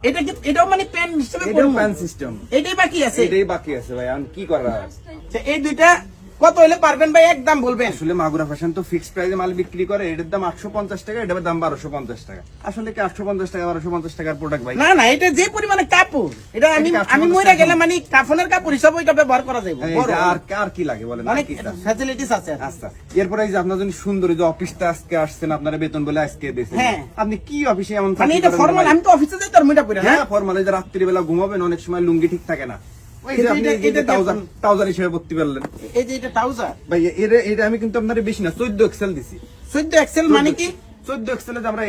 এটা কি এটাও মানে প্যান হিসেবে এটাও প্যান সিস্টেম, এটাই বাকি আছে। এটাই বাকি আছে ভাই, এখন কি করা হয়? আচ্ছা, এই দুইটা কত হলে পারবেন ভাই, একদম বলবেন। আসলে মাগুরা ফ্যাশন তো ফিক্সড প্রাইসে মাল বিক্রি করে, এটার দাম 850 টাকা, এটার দাম 1250 টাকা। আসলে কি 850 টাকা 1250 টাকার প্রোডাক্ট ভাই? না না, এটা যে পরিমাণে কাপড়, এটা আমি এটা আমি মরে গেলে মানে কাফনের কাপড় হিসাবে ওইটা ব্যবহার করা যাবে। এই যে আর কি লাগে বলেন, আর অনেক কি চান? ফ্যাসিলিটিস আছে। আচ্ছা, এরপরে এই যে আপনার জন্য সুন্দর এই যে অফিসটা আজকে আসছেন, আপনারা বেতন বলে আজকে দিয়েছেন, হ্যাঁ। আপনি কি অফিসে এমন মানে থাকি এটা করেন ফর্মাল, ভাই? আমি তো অফিসে যাই তার মুইটা পরে না। হ্যাঁ ফর্মাল, এই যে রাত্রিবেলা ঘুমাবেন অনেক সময় লুঙ্গি ঠিক থাকে না, ওই যে কিন্তু আপনি এটা- এই যে এটা দেখুন। ট্রাউজার হিসেবে ভর্তি করলেন এই যে এটা ট্রাউজার ভাই। এটা আমি কিন্তু আপনার বেশি না 14 এক্সেল দিছি। 14 এক্সেল মানে কি? 14 এক্সেলে যে আমরা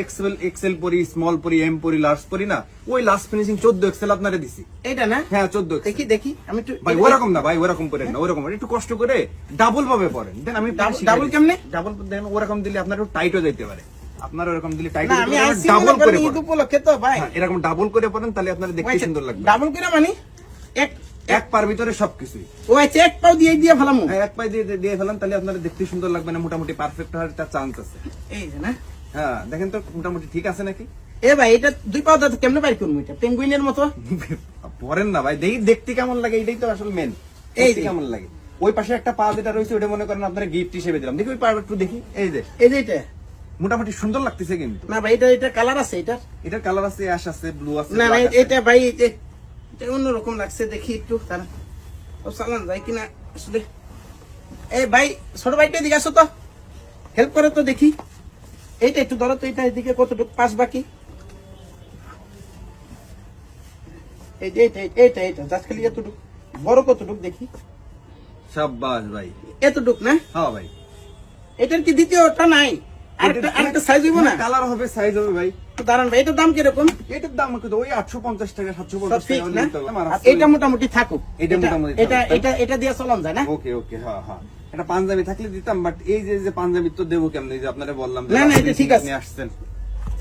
এক্সেল পরি, স্মল পরি, এম পরি, লার্জ পরি না, ওই লাস্ট ফিনিশিং 14 এক্সেল আপনারে দিছি। এটা না? হ্যাঁ 14 এক্সেল। দেখি দেখি আমি একটু ভাই ওরকম না ভাই, ওরকম পরেন না, ওরকম একটু কষ্ট করে ডাবল ভাবে পরেন, দেন আমি ডাবল কেমনে? ডাবল দেন, ওরকম দিলে আপনার একটু টাইটও যাইতে পারে, আপনার ওরকম দিলে টাইট না আমি আইসি ডাবল করে ঈদ পরেন। উপলক্ষে তো ভাই। হ্যাঁ, এরকম ডাবল করে পরেন, তাহলে আপনার দেখতে সুন্দর লাগবে। ডাবল করে মানে এক এক পার ভিতরে সবকিছুই, ও আচ্ছা, এক পাও দিয়ে ফেলামু। হ্যাঁ এক পাই দিয়ে ফেলান, তাহলে আপনার দেখতে সুন্দর লাগবে না, মোটামুটি পারফেক্ট হওয়ার তার চান্স আছে। এই যে না, হ্যাঁ দেখেন তো মোটামুটি ঠিক আছে নাকি? এ ভাই এটা দুই পাও দাঁত কেমনে বাইর করবো? এটা পেঙ্গুইনের মতো। পরেন না ভাই, দেখতে কেমন লাগে এটাই তো আসলে মেন। এই এই যে। কেমন লাগে, ওই পাশে একটা পা যেটা রয়েছে ওটা মনে করেন আপনার গিফট হিসেবে দিলাম, দেখি ওই পা একটু দেখি, এই যে এই যে এটা মোটামুটি সুন্দর লাগতেছে কিন্তু। না ভাই, এটা কালার আছে এটার। এটার কালার আছে, অ্যাশ আছে, ব্লু আছে, না ভাই black আছে। এটা ভাই এটা অন্যরকম লাগছে, দেখি একটু তারা ও চালান যায় কিনা আসলে। এই ভাই ছোট ভাইটা এদিকে আসো তো, হেল্প করে তো দেখি। এইটা একটু ধরো তো, এটা এদিকে কতটুকু পাস বাকি। এই যে এটা জাস্ট খালি এতটুকু, বড় কতটুকু দেখি। সাব্বাস ভাই। এতটুকু না? হ্যাঁ ভাই, এটার কি দ্বিতীয়টা নাই? আরেকটা সাইজ হইব না? কালার হবে, সাইজ হবে ভাই। তো দাঁড়ান ভাই, এটার দাম কিরকম? এটার দাম কত? ওই 850 টাকা, সব 750 ঠিক টাকা না? নিতে হবে। আমার আর আসলে- এটা মোটামুটি থাকুক। এটা মোটামুটি এটা থাকুক। এটা এটা দিয়ে চলান যায় না? ওকে ওকে, হ্যাঁ হ্যাঁ, এটা পাঞ্জাবি থাকলে দিতাম, বাট এই যে পাঞ্জাবি তো দেবো কেমনে, এই যে আপনারা বললাম যে না, না, এটা ঠিক আছে। আপনি আসছেন।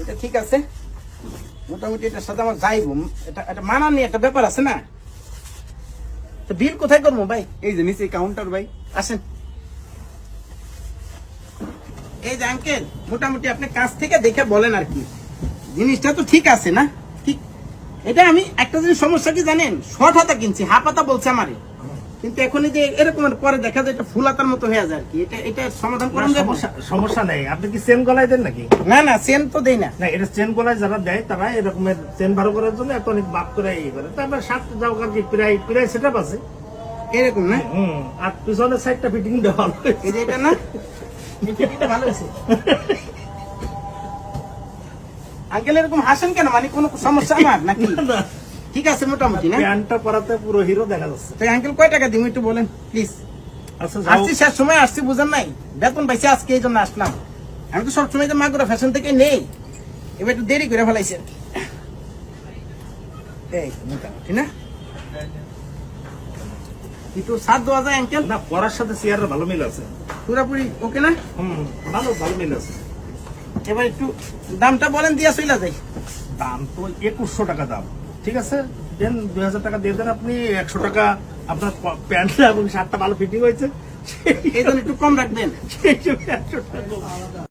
এটা ঠিক আছে মোটামুটি, এটার সাথে আমার যাইব। এটা মানানি একটা ব্যাপার আছে না? তো বিল কোথায় করবো ভাই? এই যে নিচে কাউন্টার ভাই। আসেন। এই যে আঙ্কেল, মোটামুটি আপনি কাছ থেকে দেখে বলেন আর কি, জিনিসটা তো ঠিক আছে না? ঠিক। এটা আমি একটা জিনিস সমস্যা কি জানেন, শর্ট হাতা কিনছি, হাফ হাতা বলছে আমারে, কিন্তু এখন এই যে এরকম পরে দেখা যায় এটা ফুল হাতার মতো হয়ে যায় আর কি। এটা সমাধান করা যাবে? সমস্যা নেই, আপনি কি চেন গলায় দেন নাকি? না না, সেন তো দেই না। না, এটা চেন গলায় যারা দেয় তারা এরকমের চেন ভালো করার জন্য এত অনেক বাদ করে ইয়ে করে। তারপরে সাত যাও আর কি প্রায় সেটআপ আছে। এরকম না? আর পিছনের সাইডটা ফিটিং দেওয়া হলো। এই যে এটা না, এটা ভালো হয়েছে। আঙ্কেল এরকম হাসেন কেন, মানে কোনো সমস্যা আমার নাকি? না, ঠিক আছে মোটামুটি না? প্যান্টটা পরাতে পুরো হিরো দেখা যাচ্ছে। তো আঙ্কেল কয় টাকা দিম একটু বলেন প্লিজ। আচ্ছা যাও। আসছি শেষ সময় আসছি, বুঝেন নাই? বেতন পাইছি আজকে, এই জন্য আসলাম। আমি তো সবসময় যে মাগুরা ফ্যাশন থেকে নেই, এবার একটু দেরি করে ফেলাইছে। এই মোটামুটি না, একটু সাথ দেওয়া যায় আঙ্কেল? না, পরার সাথে চেয়ারের ভালো মিল আছে। পুরোপুরি ওকে না? ভালো মিল আছে। এবার একটু দামটা বলেন, দিয়া চইলা যাই। দাম তো 2100 টাকা দাম, ঠিক আছে? দেন 2000 টাকা দিয়ে দেন আপনি, 100 টাকা আপনার প্যান্টটা এবং শার্টটা ভালো ফিটিং হয়েছে, এই জন্য একটু কম রাখবেন। সেই জন্য 100 টাকা কম।